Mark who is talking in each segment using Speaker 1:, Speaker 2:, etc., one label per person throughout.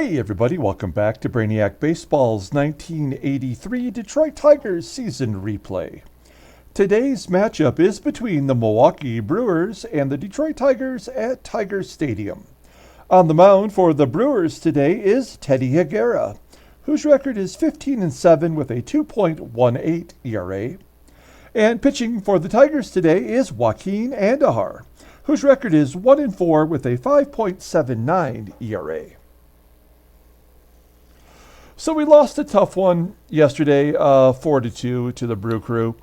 Speaker 1: Hey everybody, welcome back to Brainiac Baseball's 1983 Detroit Tigers season replay. Today's matchup is between the Milwaukee Brewers and the Detroit Tigers at Tiger Stadium. On the mound for the Brewers today is Teddy Higuera, whose record is 15-7 with a 2.18 ERA. And pitching for the Tigers today is Joaquin Andahar, whose record is 1-4 with a 5.79 ERA. So we lost a tough one yesterday, 4-2 to the Brew Crew.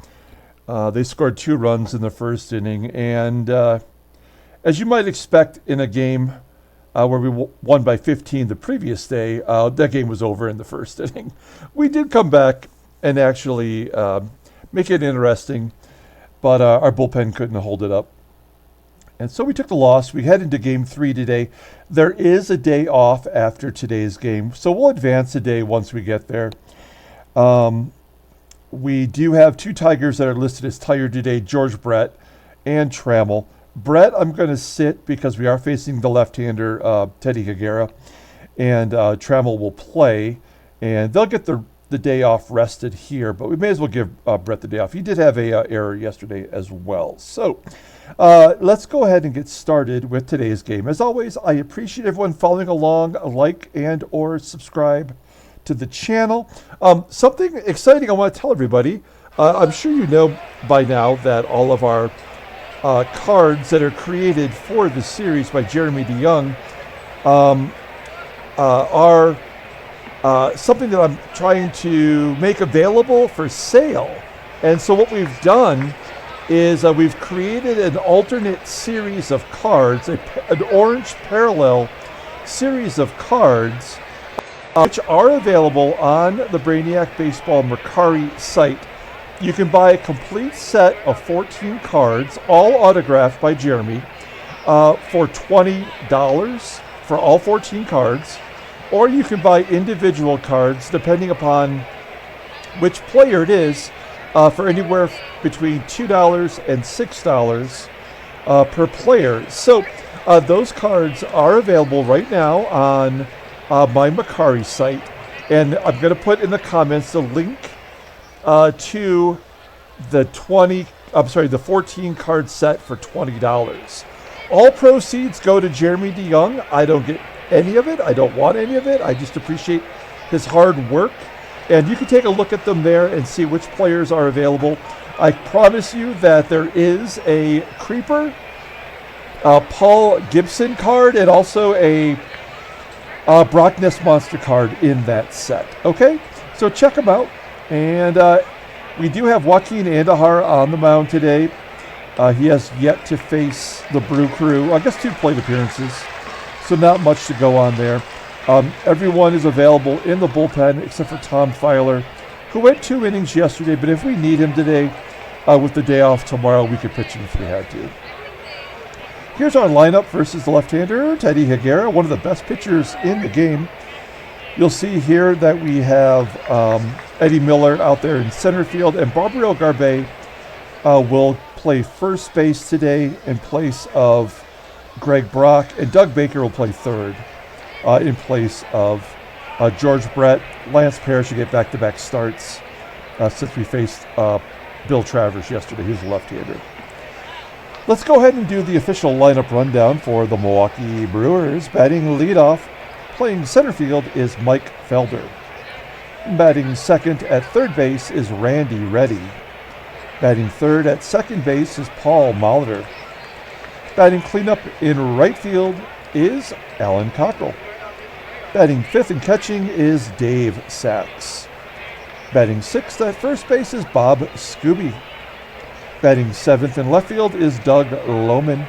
Speaker 1: They scored 2 runs in the first inning, and as you might expect in a game where we won by 15 the previous day, that game was over in the first inning. We did come back and actually make it interesting, but our bullpen couldn't hold it up. And so we took the loss. We head into Game 3 today. There is a day off after today's game, so we'll advance a day once we get there. We do have 2 Tigers that are listed as tired today, George Brett and Trammell. Brett, I'm going to sit because we are facing the left-hander, Teddy Higuera, and Trammell will play, and they'll get the day off rested here, but we may as well give Brett the day off. He did have a error yesterday as well. So let's go ahead and get started with today's game. As always, I appreciate everyone following along. Like and or subscribe to the channel. Something exciting I want to tell everybody. I'm sure you know by now that all of our cards that are created for the series by Jeremy DeYoung are something that I'm trying to make available for sale. And so what we've done is we've created an alternate series of cards, an orange parallel series of cards, which are available on the Brainiac Baseball Mercari site. You can buy a complete set of 14 cards, all autographed by Jeremy, for $20 for all 14 cards. Or you can buy individual cards, depending upon which player it is, for anywhere between $2 and $6 per player. So those cards are available right now on my Mercari site, and I'm going to put in the comments the link to the 14 card set for $20. All proceeds go to Jeremy DeYoung. I don't get any of it. I don't want any of it. I just appreciate his hard work. And you can take a look at them there and see which players are available. I promise you that there is a Creeper, Paul Gibson card, and also a Brock Ness Monster card in that set. Okay? So check them out. And we do have Joaquin Andahar on the mound today. He has yet to face the Brew Crew. I guess 2 plate appearances. So not much to go on there. Everyone is available in the bullpen except for Tom Filer, who went 2 innings yesterday, but if we need him today, with the day off tomorrow, we could pitch him if we had to. Here's our lineup versus the left-hander, Teddy Higuera, one of the best pitchers in the game. You'll see here that we have Eddie Miller out there in center field, and Barbaro Garbey will play first base today in place of Greg Brock, and Dougie Baker will play third in place of George Brett. Lance Parrish will get back-to-back starts since we faced Bill Travers yesterday. He's a left-hander. Let's go ahead and do the official lineup rundown for the Milwaukee Brewers. Batting leadoff, playing center field, is Mike Felder. Batting second at third base is Randy Reddy. Batting third at second base is Paul Molitor. Batting cleanup in right field is Alan Cockrell. Batting fifth and catching is Dave Sachs. Batting sixth at first base is Bob Scooby. Batting seventh in left field is Doug Loman.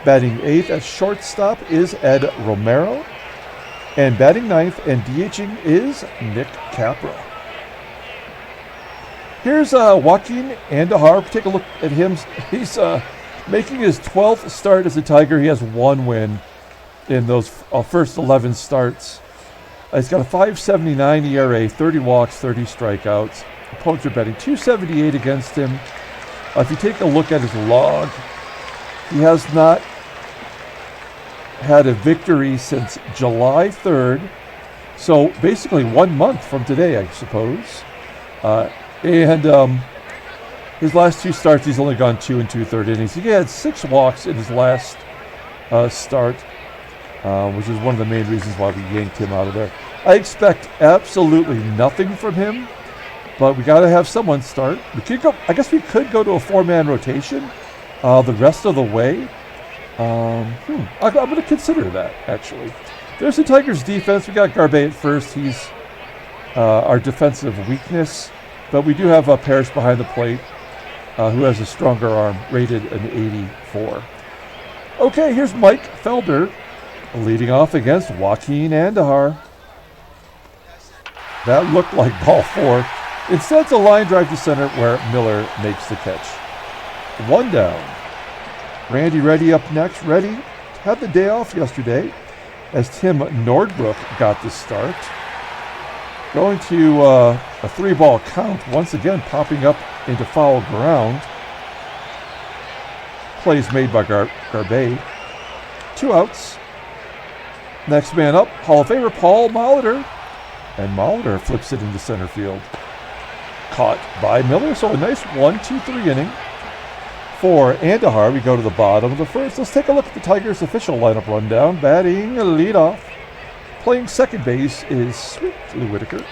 Speaker 1: Batting eighth at shortstop is Ed Romero. And batting ninth and DHing is Nick Capra. Here's Joaquin Andahar. Take a look at him. He's making his 12th start as a Tiger. He has 1 win in those first 11 starts. He's got a 5.79 ERA, 30 walks, 30 strikeouts. Opponents are betting $278 against him. If you take a look at his log, he has not had a victory since July 3rd. So basically 1 month from today, I suppose. And his last 2 starts, he's only gone 2 2/3 innings. He had 6 walks in his last start, which is one of the main reasons why we yanked him out of there. I expect absolutely nothing from him, but we got to have someone start. We could go. I guess we could go to a 4-man rotation the rest of the way. I'm going to consider that, actually. There's the Tigers' defense. We got Garbey at first. He's our defensive weakness. But we do have Parrish behind the plate, who has a stronger arm, rated an 84. Okay, here's Mike Felder leading off against Joaquin Andahar. That looked like ball 4. Instead, it's a line drive to center where Miller makes the catch. 1 down. Randy Reddy up next. Reddy had the day off yesterday as Tim Nordbrook got the start. Going to a 3-ball count, once again popping up into foul ground. Plays made by Garbey. 2 outs. Next man up, Hall of Famer Paul Molitor. And Molitor flips it into center field. Caught by Miller, so a nice 1-2-3 inning. For Andahar, we go to the bottom of the first. Let's take a look at the Tigers' official lineup rundown. Batting leadoff. Playing second base is Whitaker.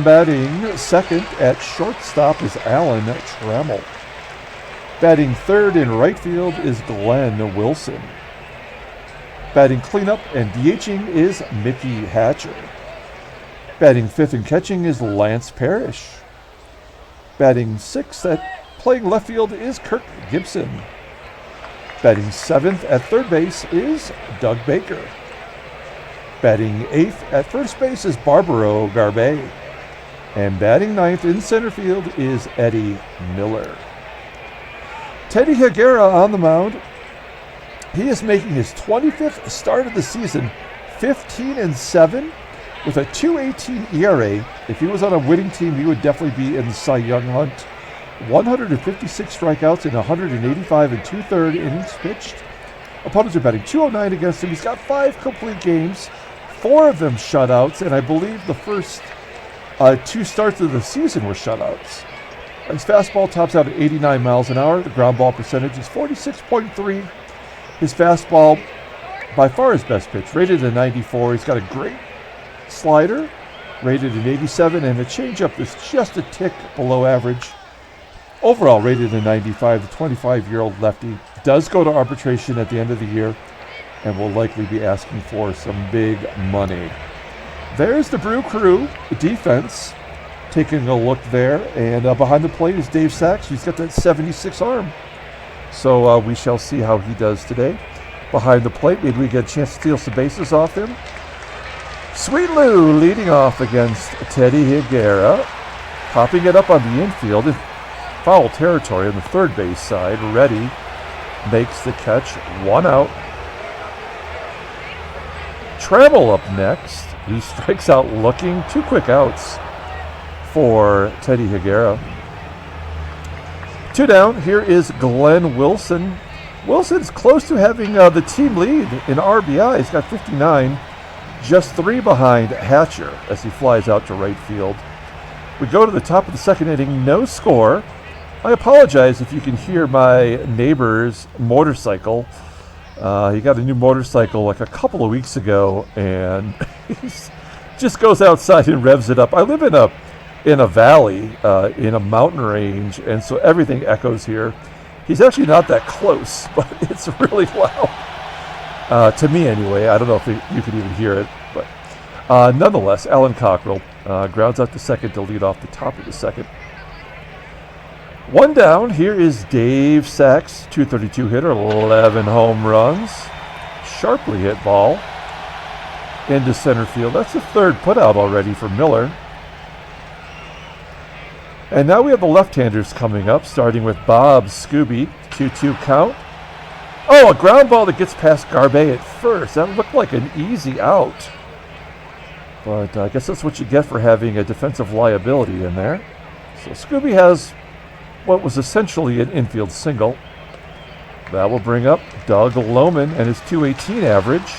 Speaker 1: Batting second at shortstop is Alan Trammell. Batting third in right field is Glenn Wilson. Batting cleanup and DHing is Mickey Hatcher. Batting fifth and catching is Lance Parrish. Batting sixth at playing left field is Kirk Gibson. Batting seventh at third base is Dougie Baker. Batting eighth at first base is Barbaro Garbey. And batting ninth in center field is Eddie Miller. Teddy Higuera on the mound. He is making his 25th start of the season, 15-7 with a 2.18 ERA. If he was on a winning team, he would definitely be in the Cy Young hunt. 156 strikeouts in 185 2/3 innings pitched. Opponents are batting .209 against him. He's got 5 complete games, 4 of them shutouts, and I believe the first 2 starts of the season were shutouts. His fastball tops out at 89 miles an hour. The ground ball percentage is 46.3. His fastball, by far his best pitch, rated a 94. He's got a great slider, rated an 87, and a changeup that's just a tick below average. Overall rated a 95. The 25-year-old lefty does go to arbitration at the end of the year and will likely be asking for some big money. There's the Brew Crew defense. Taking a look there, and behind the plate is Dave Sachs. He's got that 76 arm. So we shall see how he does today. Behind the plate, maybe we get a chance to steal some bases off him. Sweet Lou leading off against Teddy Higuera. Popping it up on the infield in foul territory on the third base side. Reddy makes the catch. 1 out. Trammell up next. He strikes out looking. 2 quick outs for Teddy Higuera. 2 down. Here is Glenn Wilson. Wilson's close to having the team lead in RBI. He's got 59, just 3 behind Hatcher as he flies out to right field. We go to the top of the second inning, no score. I apologize if you can hear my neighbor's motorcycle. He got a new motorcycle like a couple of weeks ago, and he just goes outside and revs it up. I live in a valley, in a mountain range, and so everything echoes here. He's actually not that close, but it's really loud. To me anyway. I don't know if you could even hear it, but nonetheless, Alan Cockrell grounds out to second to lead off the top of the second. 1 down. Here is Dave Sachs, 232 hitter, 11 home runs. Sharply hit ball into center field. That's the 3rd putout already for Miller. And now we have the left-handers coming up, starting with Bob Scooby, 2-2 count. Oh, a ground ball that gets past Garbey at first. That looked like an easy out. But I guess that's what you get for having a defensive liability in there. So Scooby has what was essentially an infield single. That will bring up Doug Loman and his .218 average.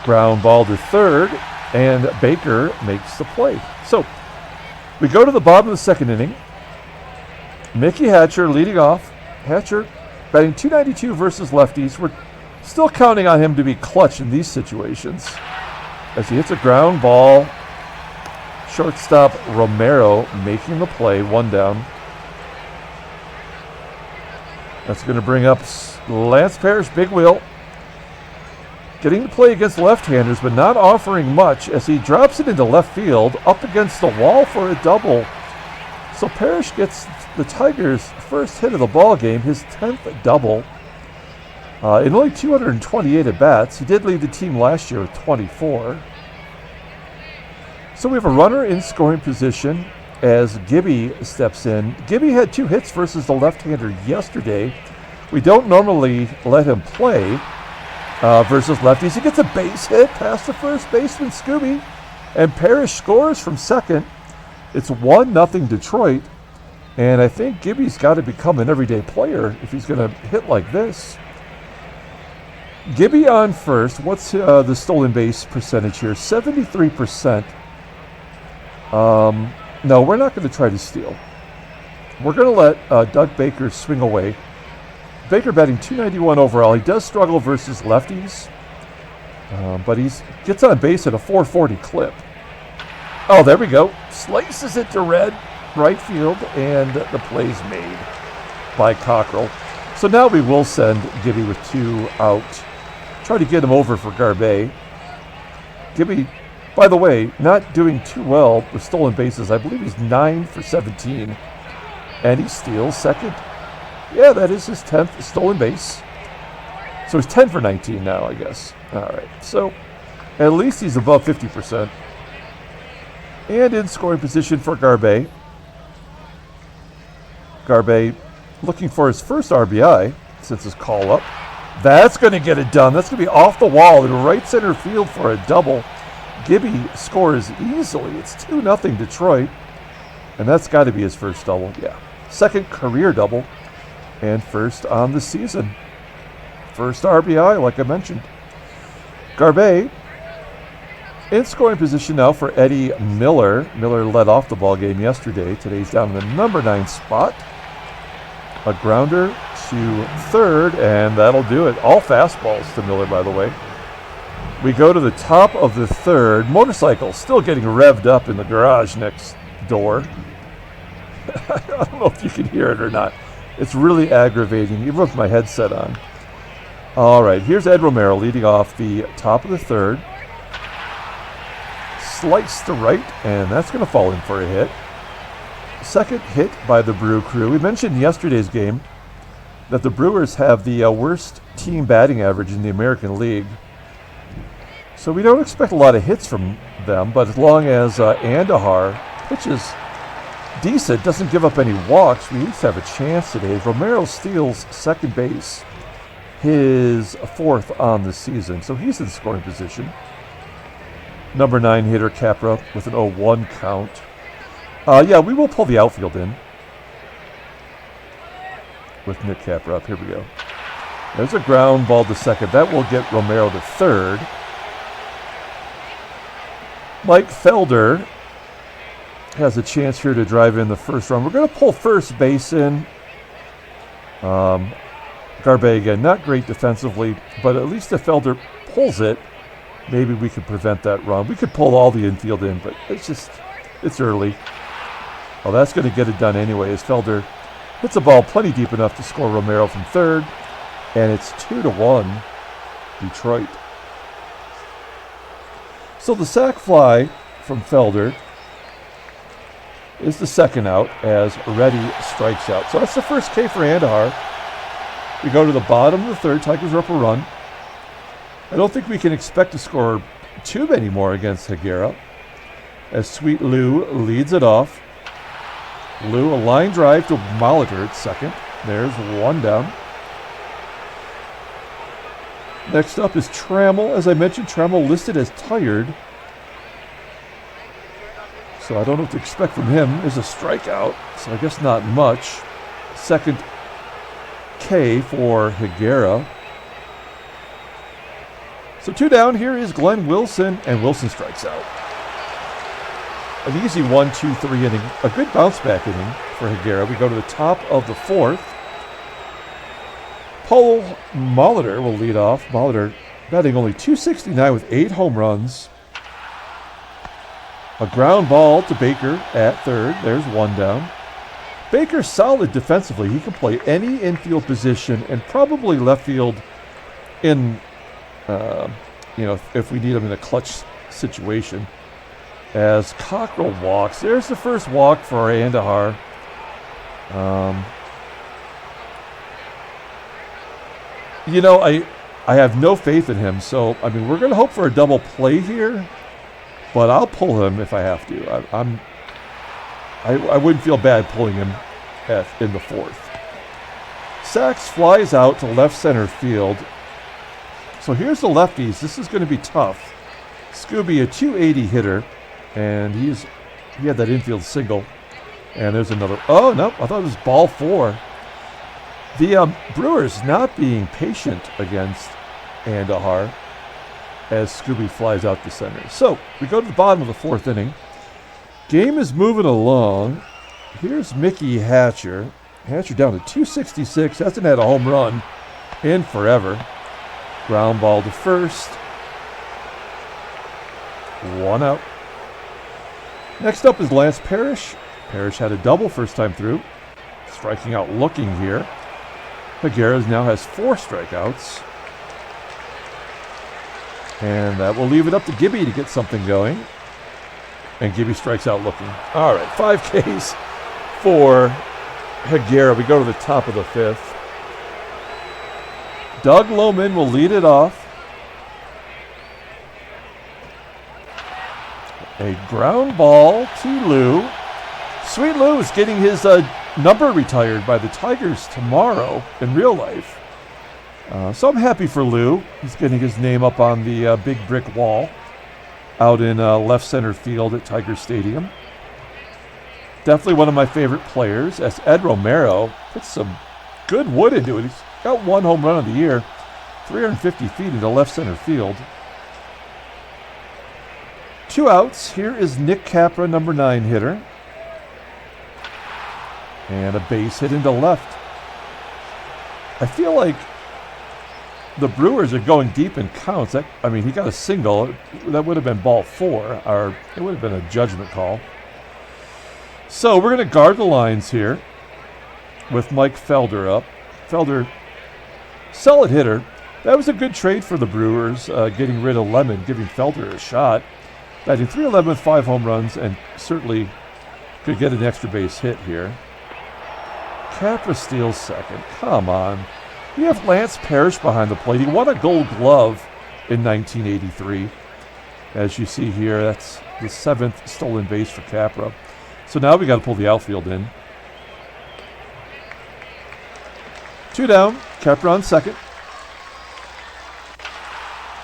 Speaker 1: Ground ball to third, and Baker makes the play. So we go to the bottom of the second inning. Mickey Hatcher leading off. Hatcher batting .292 versus lefties. We're still counting on him to be clutch in these situations. As he hits a ground ball, shortstop Romero making the play, one down. That's going to bring up Lance Parrish, big wheel. Getting to play against left-handers, but not offering much as he drops it into left field, up against the wall for a double. So Parrish gets the Tigers' first hit of the ball game, his 10th double. In only 228 at-bats. He did lead the team last year with 24. So we have a runner in scoring position as Gibby steps in. Gibby had 2 hits versus the left-hander yesterday. We don't normally let him play versus lefties. He gets a base hit past the first baseman, Scooby, and Parrish scores from second. It's 1-0 Detroit, and I think Gibby's got to become an everyday player if he's going to hit like this. Gibby on first. What's the stolen base percentage here? 73%. No, we're not going to try to steal. We're going to let Doug Baker swing away. Baker batting .291 overall. He does struggle versus lefties, but he gets on base at a .440 clip. Oh, there we go. Slices it to right field, and the play's made by Cockrell. So now we will send Gibby with 2 out. Try to get him over for Garbey. Gibby, by the way, not doing too well with stolen bases. I believe he's 9 for 17. And he steals second. Yeah, that is his 10th stolen base. So he's 10 for 19 now, I guess. All right. So at least he's above 50%. And in scoring position for Garbey. Garbey looking for his first RBI since his call-up. That's going to get it done. That's going to be off the wall in right center field for a double. Gibby scores easily. It's 2-0 Detroit. And that's got to be his first double. Yeah. Second career double. And first on the season. First RBI, like I mentioned. Garbey in scoring position now for Eddie Miller. Miller led off the ball game yesterday. Today he's down in the number 9 spot. A grounder to third, and that'll do it. All fastballs to Miller, by the way. We go to the top of the third. Motorcycle still getting revved up in the garage next door. I don't know if you can hear it or not. It's really aggravating, even with my headset on. All right, here's Ed Romero leading off the top of the third. Slice to right, and that's going to fall in for a hit. Second hit by the Brew Crew. We mentioned yesterday's game that the Brewers have the worst team batting average in the American League. So we don't expect a lot of hits from them, but as long as Andahar pitches decent, doesn't give up any walks, we at least have a chance today. Romero steals second base, his 4th on the season, so he's in scoring position. Number 9 hitter Capra with an 0-1 count. Yeah, we will pull the outfield in with Nick Capra up. Here we go. There's a ground ball to second. That will get Romero to third. Mike Felder has a chance here to drive in the first run. We're going to pull first base in. Garbey again, not great defensively, but at least if Felder pulls it, maybe we could prevent that run. We could pull all the infield in, but it's early. Well, that's going to get it done anyway as Felder hits the ball plenty deep enough to score Romero from third, and it's 2-1 Detroit. So the sac fly from Felder is the second out as Reddy strikes out. So that's the first K for Andahar. We go to the bottom of the third. Tigers are up a run. I don't think we can expect to score too many more against Higuera as Sweet Lou leads it off. Lou, a line drive to Molitor at second. There's one down. Next up is Trammell. As I mentioned, Trammell listed as tired. So I don't know what to expect from him. There's a strikeout, so I guess not much. Second K for Higuera. So 2 down. Here is Glenn Wilson, and Wilson strikes out. An easy 1-2-3 inning. A good bounce back inning for Higuera. We go to the top of the 4th. Paul Molitor will lead off. Molitor batting only .269 with 8 home runs. A ground ball to Baker at third. There's 1 down. Baker's solid defensively. He can play any infield position and probably left field in, if we need him in a clutch situation. As Cockrell walks. There's the first walk for Andahar. I have no faith in him. So, we're going to hope for a double play here. But I'll pull him if I have to. I wouldn't feel bad pulling him in the 4th. Sachs flies out to left center field. So here's the lefties. This is going to be tough. Scooby, a .280 hitter, and he had that infield single. And there's another. Oh, no, I thought it was ball 4. The Brewers not being patient against Andahar as Scooby flies out to center. So we go to the bottom of the 4th inning. Game is moving along. Here's Mickey Hatcher. Hatcher down to .266. Hasn't had a home run in forever. Ground ball to first. 1 out. Next up is Lance Parrish. Parrish had a double first time through. Striking out looking here. Higuera now has 4 strikeouts. And that will leave it up to Gibby to get something going. And Gibby strikes out looking. All right, 5 Ks for Higuera. We go to the top of the 5th. Doug Loman will lead it off. A ground ball to Lou. Sweet Lou is getting his number retired by the Tigers tomorrow in real life. So I'm happy for Lou. He's getting his name up on the big brick wall out in left center field at Tiger Stadium. Definitely one of my favorite players, as Ed Romero puts some good wood into it. He's got 1 home run of the year, 350 feet into left center field. 2 outs. Here is Nick Capra, number 9 hitter. And a base hit into left. I feel like the Brewers are going deep in counts. He got a single. That would have been ball 4, or it would have been a judgment call. So we're going to guard the lines here with Mike Felder up. Felder, solid hitter. That was a good trade for the Brewers, getting rid of Lemon, giving Felder a shot. Batting .311 with 5 home runs, and certainly could get an extra base hit here. Capra steals second. Come on. You have Lance Parrish behind the plate. He won a Gold Glove in 1983. As you see here, that's the 7th stolen base for Capra. So now we got to pull the outfield in. 2 down. Capra on second.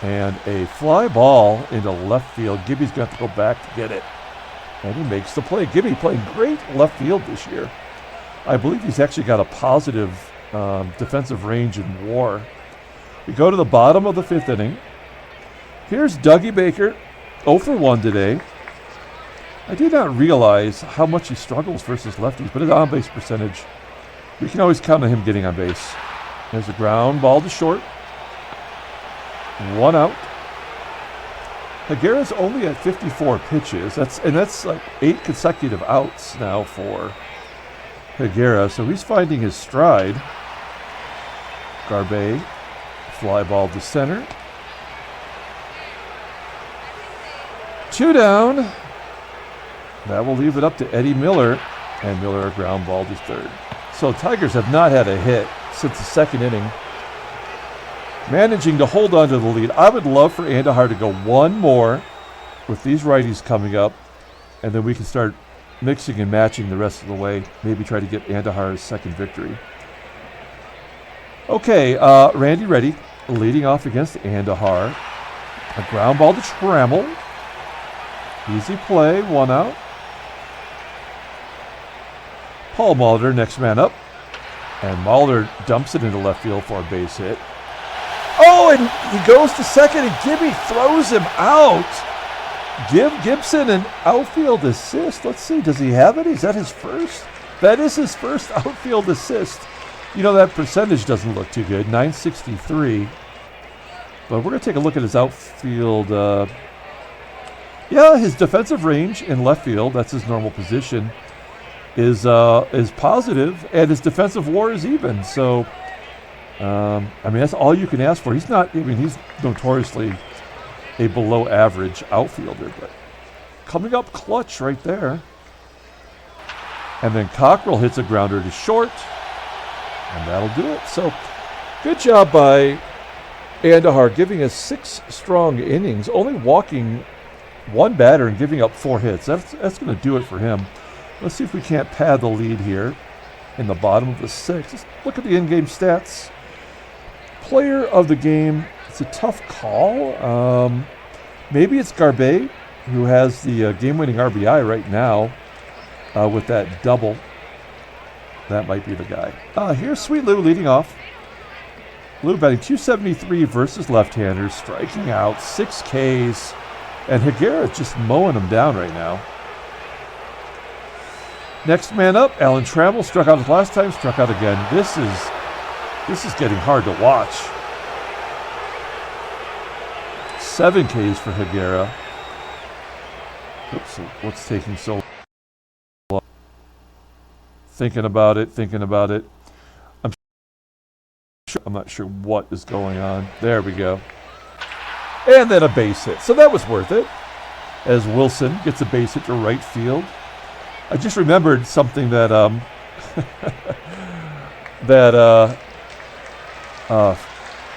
Speaker 1: And a fly ball into left field. Gibby's going to have to go back to get it. And he makes the play. Gibby playing great left field this year. I believe he's actually got a positive defensive range in WAR. We go to the bottom of the 5th inning. Here's Dougie Baker, 0 for 1 today. I did not realize how much he struggles versus lefties, but his on-base percentage, we can always count on him getting on base. There's a ground ball to short. 1 out. Higuera's only at 54 pitches. That's like 8 consecutive outs now for Higuera, so he's finding his stride. Garbey, fly ball to center. 2 down. That will leave it up to Eddie Miller, and Miller a ground ball to third. So Tigers have not had a hit since the 2nd inning, managing to hold on to the lead. I would love for Andahar to go 1 more with these righties coming up, and then we can start mixing and matching the rest of the way. Maybe try to get Andahar's 2nd victory. Okay, Randy Reddy leading off against Andahar. A ground ball to Trammell. Easy play, 1 out. Paul Molitor, next man up. And Molitor dumps it into left field for a base hit. Oh, and he goes to second, and Gibby throws him out. Give Gibson an outfield assist. Let's see, does he have it? Is that his first? That is his first outfield assist. You know, that percentage doesn't look too good, 963. But we're going to take a look at his outfield. Yeah, his defensive range in left field, that's his normal position, is positive, and his defensive WAR is even. So, I mean, that's all you can ask for. He's notoriously a below average outfielder, but coming up clutch right there. And then Cockrell hits a grounder to short, and that'll do it. So, good job by Andahar, giving us 6 strong innings, only walking one batter and giving up 4 hits. That's going to do it for him. Let's see if we can't pad the lead here in the bottom of the 6th. Let's look at the in-game stats. Player of the game, it's a tough call. Maybe it's Garbey, who has the game-winning RBI right now with that double. That might be the guy. Here's Sweet Lou leading off. Lou batting .273 versus left-handers, striking out 6 Ks. And Higuera just mowing him down right now. Next man up, Alan Trammell, struck out his last time, struck out again. This is getting hard to watch. 7 Ks for Higuera. Oops, what's taking so long? Thinking about it. I'm not sure what is going on. There we go. And then a base hit. So that was worth it. As Wilson gets a base hit to right field. I just remembered something that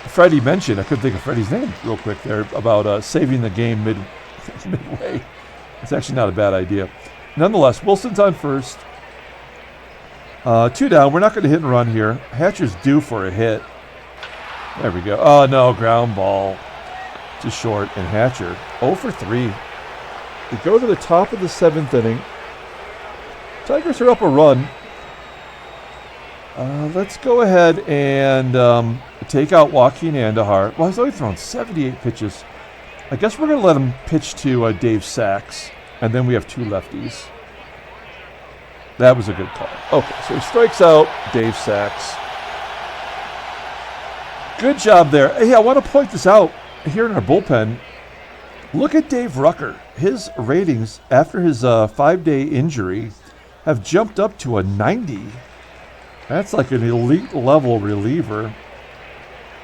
Speaker 1: Freddie mentioned. I couldn't think of Freddie's name real quick there about saving the game midway. It's actually not a bad idea. Nonetheless, Wilson's on first. 2 down. We're not going to hit and run here. Hatcher's due for a hit. There we go. Oh, no. Ground ball to short. And Hatcher 0 for 3. We go to the top of the 7th inning. Tigers are up a run. Let's go ahead and take out Joaquin Andahar. Well, he's only thrown 78 pitches. I guess we're going to let him pitch to Dave Sachs. And then we have 2 lefties. That was a good call. Okay, so he strikes out Dave Sachs. Good job there. Hey, I want to point this out here in our bullpen. Look at Dave Rucker. His ratings after his 5-day injury have jumped up to a 90. That's like an elite level reliever.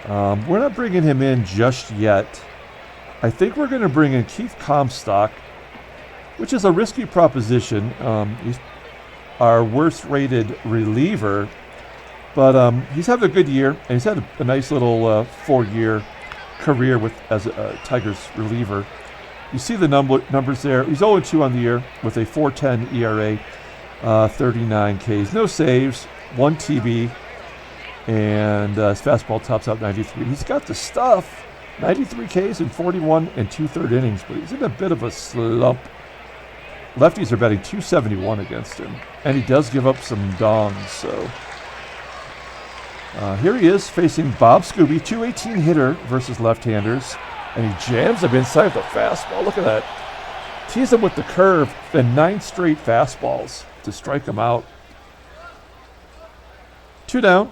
Speaker 1: We're not bringing him in just yet. I think we're going to bring in Keith Comstock, which is a risky proposition. He's our worst rated reliever, but he's having a good year, and he's had a nice little 4-year career as a Tigers reliever. You see the numbers there. He's 0-2 on the year with a 4.10 ERA, 39 Ks, no saves, 1 TB, and his fastball tops out 93. He's got the stuff, 93 Ks in 41 and 2/3 innings, but he's in a bit of a slump. Lefties are batting .271 against him, and he does give up some dongs. So here he is facing Bob Scooby, .218 hitter versus left-handers, and he jams him inside the fastball. Look at that. Tease him with the curve, then 9 straight fastballs to strike him out. 2 down,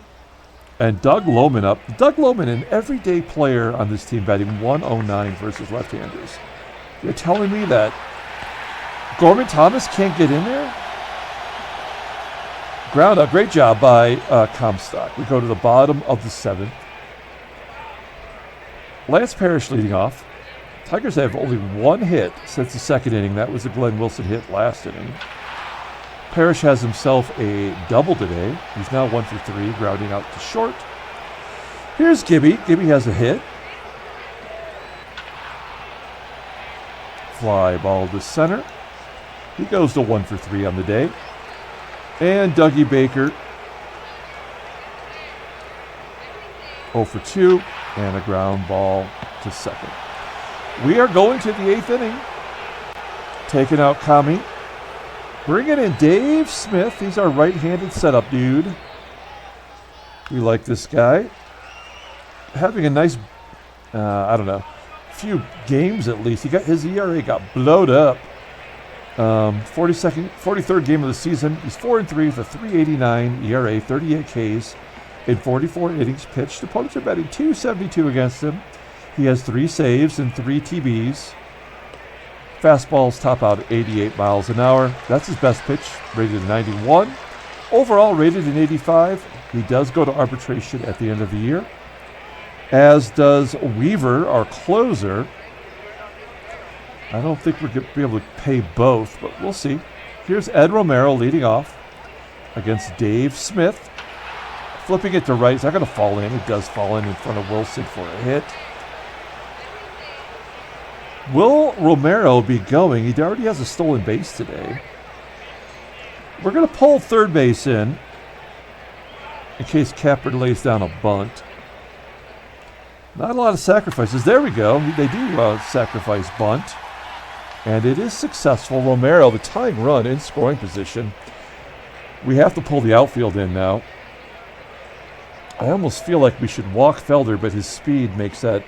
Speaker 1: and Doug Loman up. Doug Loman, an everyday player on this team, batting .109 versus left-handers. You're telling me that Gorman Thomas can't get in there? Ground out. Great job by Comstock. We go to the bottom of the 7th. Lance Parrish leading off. Tigers have only 1 hit since the 2nd inning. That was the Glenn Wilson hit last inning. Parrish has himself a double today. He's now 1 for 3, grounding out to short. Here's Gibby. Gibby has a hit. Fly ball to center. He goes to 1 for 3 on the day. And Dougie Baker, 0 for 2, and a ground ball to second. We are going to the 8th inning. Taking out Kami. Bringing in Dave Smith. He's our right-handed setup dude. We like this guy. Having a nice, I don't know, few games at least. His ERA got blowed up. 43rd game of the season. He's 4-3 with a 3.89 ERA, 38 Ks in 44 innings pitched. Opponents are batting .272 against him. He has 3 saves and 3 TBs. Fastballs top out at 88 miles an hour. That's his best pitch, rated at 91. Overall, rated an 85. He does go to arbitration at the end of the year, as does Weaver, our closer. I don't think we're going to be able to pay both, but we'll see. Here's Ed Romero leading off against Dave Smith. Flipping it to right. It's not going to fall in. It does fall in front of Wilson for a hit. Will Romero be going? He already has a stolen base today. We're going to pull third base in case Capra lays down a bunt. Not a lot of sacrifices. There we go. They do sacrifice bunt. And it is successful. Romero, the tying run in scoring position. We have to pull the outfield in now. I almost feel like we should walk Felder, but his speed makes that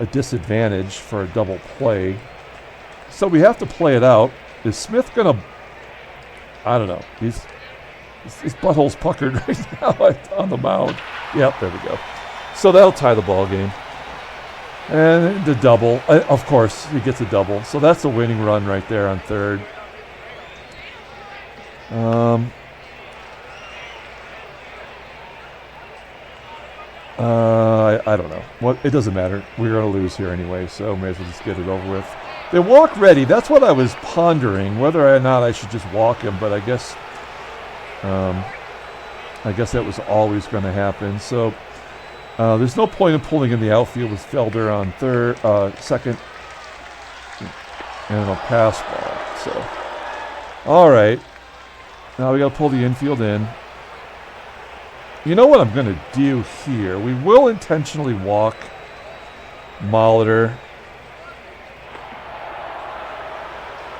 Speaker 1: a disadvantage for a double play. So we have to play it out. Is Smith going to... I don't know. His butthole's puckered right now on the mound. Yep, there we go. So that'll tie the ball game. And the double. Of course, he gets a double. So that's a winning run right there on third. I don't know. It doesn't matter. We're going to lose here anyway, so may as well just get it over with. They walk ready. That's what I was pondering, whether or not I should just walk him, but I guess that was always going to happen. So there's no point in pulling in the outfield with Felder on second, and a pass ball. So, all right. Now we got to pull the infield in. You know what I'm going to do here? We will intentionally walk Molitor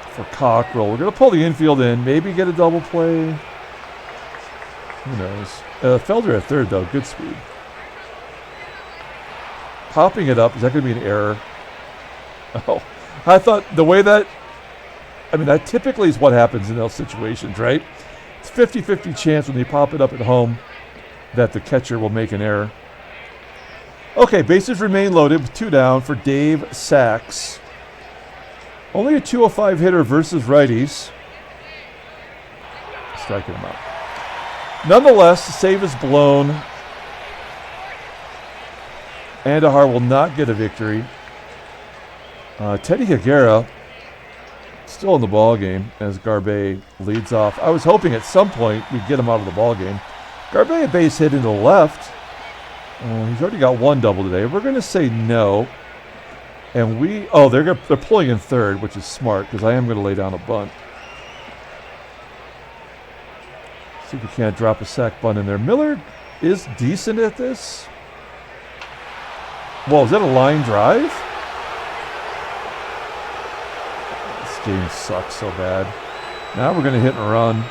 Speaker 1: for Cockrell. We're going to pull the infield in, maybe get a double play. Who knows? Felder at third, though. Good speed. Popping it up. Is that going to be an error? Oh, I thought the way that... I mean, that typically is what happens in those situations, right? It's 50-50 chance when they pop it up at home that the catcher will make an error. Okay, bases remain loaded with 2 down for Dave Sachs. Only a 205 hitter versus righties. Striking him out. Nonetheless, the save is blown. Andahar will not get a victory. Teddy Higuera still in the ball game as Garbey leads off. I was hoping at some point we'd get him out of the ball game. Garbey a base hit into the left. He's already got 1 double today. We're going to say no. And they're pulling in third, which is smart because I am going to lay down a bunt. See if we can't drop a sac bunt in there. Miller is decent at this. Whoa, is that a line drive? This game sucks so bad. Now we're going to hit and run.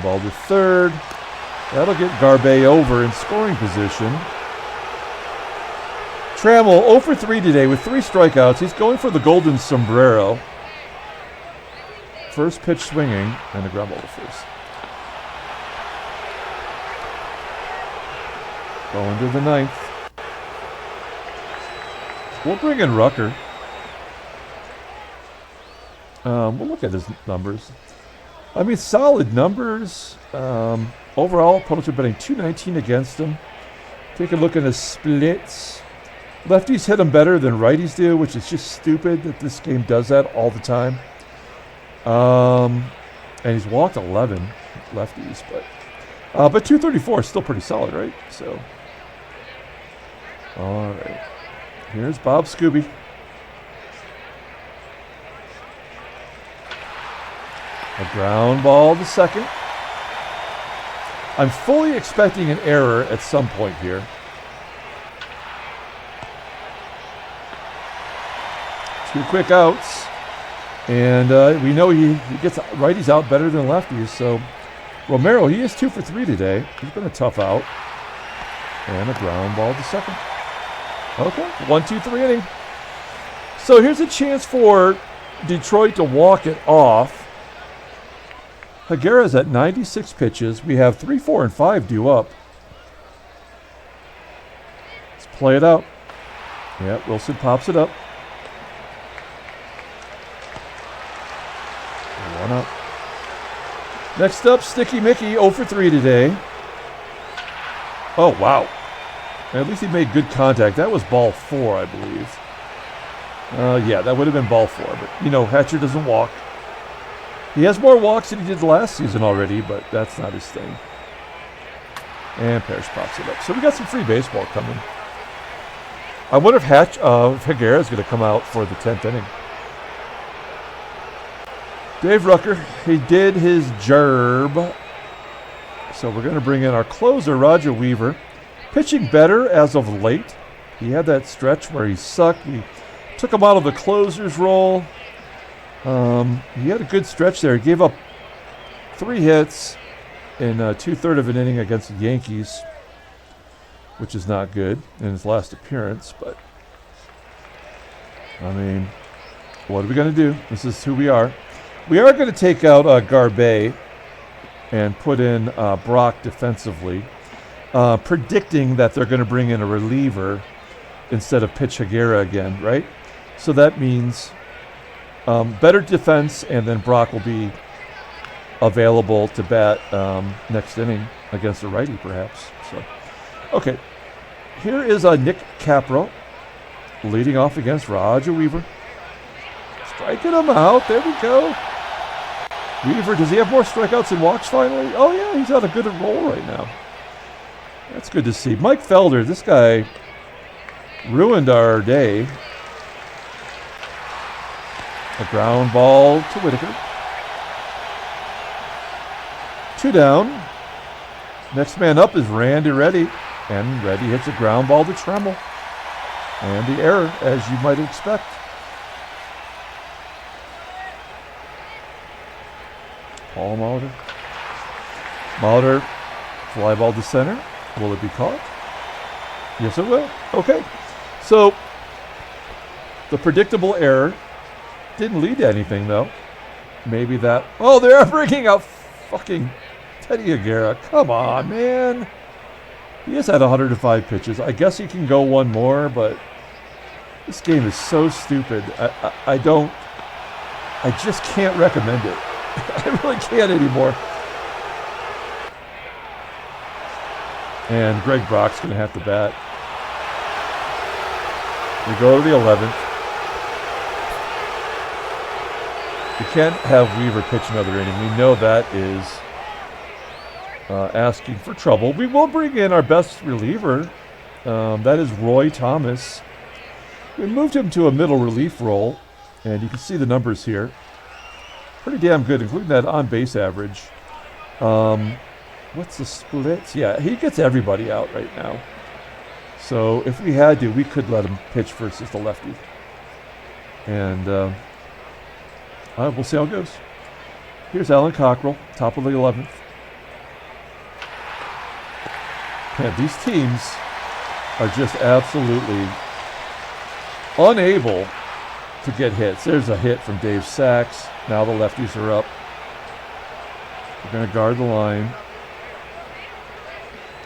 Speaker 1: Ball to third. That'll get Garbey over in scoring position. Trammell 0 for 3 today with 3 strikeouts. He's going for the golden sombrero. First pitch swinging and a ground ball to first. Going to the 9th. We'll bring in Rucker. We'll look at his numbers. I mean, solid numbers. Overall, opponents are betting .219 against him. Take a look at his splits. Lefties hit him better than righties do, which is just stupid that this game does that all the time. And he's walked 11 lefties, but 234 is still pretty solid, right? So, all right. Here's Bob Scooby. A ground ball to second. I'm fully expecting an error at some point here. Two quick outs. And we know he gets righties out better than lefties. So Romero, he is 2 for 3 today. He's been a tough out. And a ground ball to second. Okay, 1-2-3 inning. So here's a chance for Detroit to walk it off. Higuera's at 96 pitches. We have 3, 4, and 5 due up. Let's play it out. Yeah, Wilson pops it up. 1 up. Next up, Sticky Mickey, 0 for 3 today. Oh, wow. At least he made good contact. That was ball 4, I believe. Yeah, that would have been ball 4. But, you know, Hatcher doesn't walk. He has more walks than he did last season already, but that's not his thing. And Parrish pops it up. So we got some free baseball coming. I wonder if Higuera is going to come out for the 10th inning. Dave Rucker, he did his gerb. So we're going to bring in our closer, Roger Weaver. Pitching better as of late. He had that stretch where he sucked. We took him out of the closer's role. He had a good stretch there. He gave up 3 hits in 2/3 of an inning against the Yankees, which is not good in his last appearance. But, I mean, what are we going to do? This is who we are. We are going to take out Garbey and put in Brock defensively, predicting that they're going to bring in a reliever instead of pitch Higuera again, right? So that means better defense, and then Brock will be available to bat next inning against a righty, perhaps. So, okay. Here is Nick Capra leading off against Roger Weaver. Striking him out. There we go. Weaver, does he have more strikeouts than walks finally? Oh, yeah, he's on a good roll right now. That's good to see. Mike Felder, this guy ruined our day. A ground ball to Whitaker. 2 down. Next man up is Randy Reddy. And Reddy hits a ground ball to Trammell. And the error, as you might expect. Paul Molitor. Molitor, fly ball to center. Will it be caught? Yes, it will. Okay. So, the predictable error didn't lead to anything, though. Maybe that... Oh, they're bringing out fucking Teddy Higuera. Come on, man. He has had 105 pitches. I guess he can go one more, but this game is so stupid. I just can't recommend it. I really can't anymore. And Greg Brock's going to have to bat. We go to the 11th. We can't have Weaver pitch another inning. We know that is asking for trouble. We will bring in our best reliever. That is Roy Thomas. We moved him to a middle relief role, and you can see the numbers here. Pretty damn good, including that on-base average. What's the splits? Yeah, he gets everybody out right now. So if we had to, we could let him pitch versus the lefty. And we'll see how it goes. Here's Alan Cockrell, top of the 11th. Man, these teams are just absolutely unable to get hits. There's a hit from Dave Sachs. Now the lefties are up. We're going to guard the line.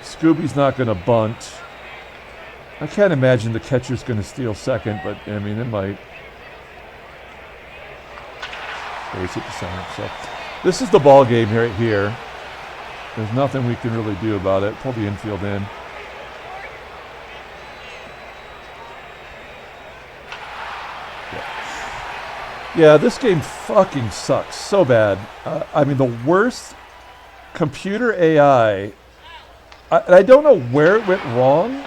Speaker 1: Scooby's not going to bunt. I can't imagine the catcher's going to steal second, but, I mean, it might. Base hit the center. So this is the ball game right here. There's nothing we can really do about it. Pull the infield in. Yeah, this game fucking sucks so bad. I mean, the worst computer AI. I don't know where it went wrong.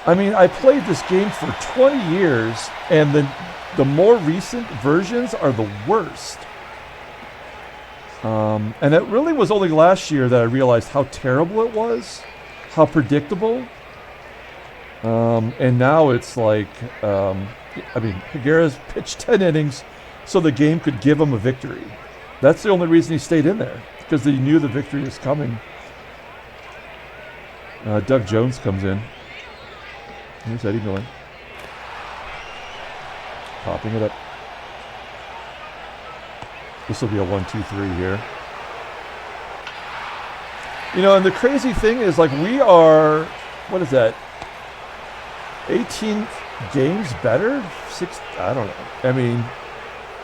Speaker 1: I mean, I played this game for 20 years, and the more recent versions are the worst. And it really was only last year that I realized how terrible it was, how predictable. And now it's like, I mean, Higuera's pitched 10 innings, so the game could give him a victory. That's the only reason he stayed in there, because he knew the victory was coming. Doug Jones comes in. Here's Eddie Miller. Popping it up. This will be a 1-2-3 here. You know, and the crazy thing is, like, we are, what is that? 18 games better? 6, I don't know. I mean,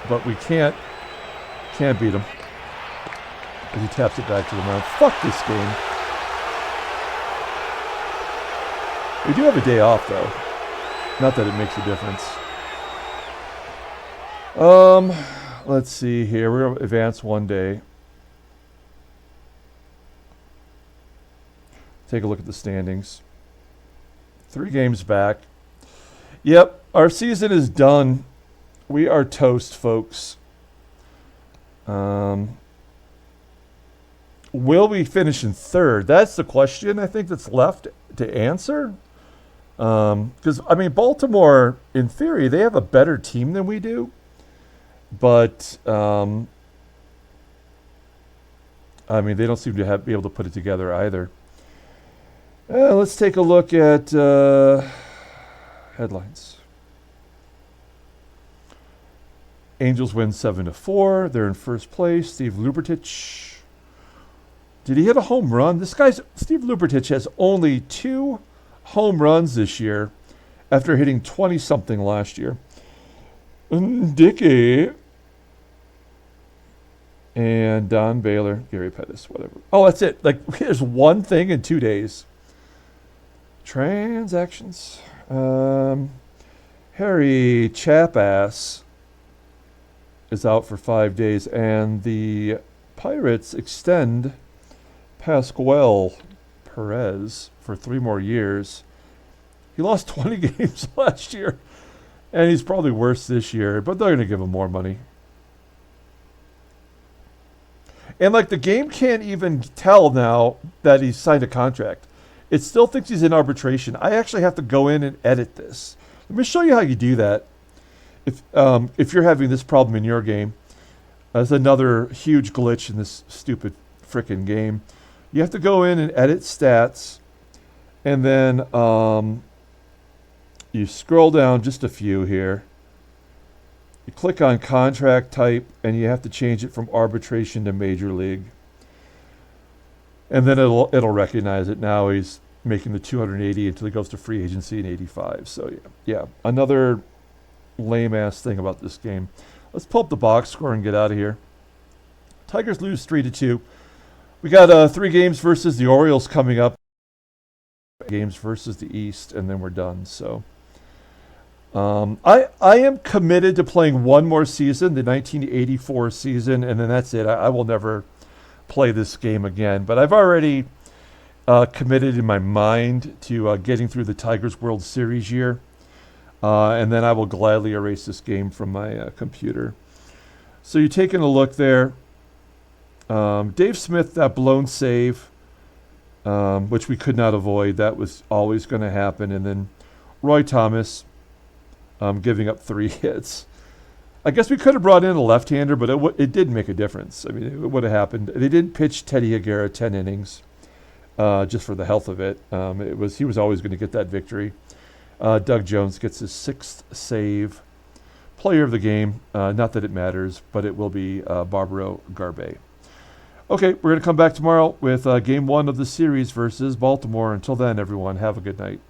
Speaker 1: but we can't beat him. As he taps it back to the mound. Fuck this game. We do have a day off, though. Not that it makes a difference. Let's see here. We're going to advance one day. Take a look at the standings. 3 games back. Yep, our season is done. We are toast, folks. Will we finish in 3rd? That's the question I think that's left to answer. Because, I mean, Baltimore, in theory, they have a better team than we do. But, I mean, they don't seem to be able to put it together either. Let's take a look at headlines. Angels win 7-4. They're in first place. Steve Lubertich. Did he hit a home run? Steve Lubertich has only 2 home runs this year after hitting 20-something last year. Dickey. And Don Baylor, Gary Pettis, whatever. Oh, that's it. Like, there's one thing in 2 days. Transactions. Harry Chapass is out for 5 days, and the Pirates extend Pascual Perez for 3 more years. He lost 20 games last year, and he's probably worse this year, but they're going to give him more money. And, like, the game can't even tell now that he's signed a contract. It still thinks he's in arbitration. I actually have to go in and edit this. Let me show you how you do that. If you're having this problem in your game, that's another huge glitch in this stupid frickin' game. You have to go in and edit stats, and then you scroll down just a few here. You click on contract type, and you have to change it from arbitration to major league. And then it'll recognize it. Now he's making the 280 until he goes to free agency in 85. So yeah, another lame ass thing about this game. Let's pull up the box score and get out of here. Tigers lose 3-2. We got 3 games versus the Orioles coming up. Games versus the East, and then we're done. So I am committed to playing one more season, the 1984 season, and then that's it. I will never play this game again. But I've already committed in my mind to getting through the Tigers World Series year. And then I will gladly erase this game from my computer. So you're taking a look there. Dave Smith, that blown save, which we could not avoid. That was always going to happen. And then Roy Thomas giving up 3 hits. I guess we could have brought in a left-hander, but it didn't make a difference. I mean, it would have happened. They didn't pitch Teddy Higuera 10 innings just for the health of it. He was always going to get that victory. Doug Jones gets his 6th save. Player of the game. Not that it matters, but it will be Barbaro Garbey. Okay, we're going to come back tomorrow with Game 1 of the series versus Baltimore. Until then, everyone, have a good night.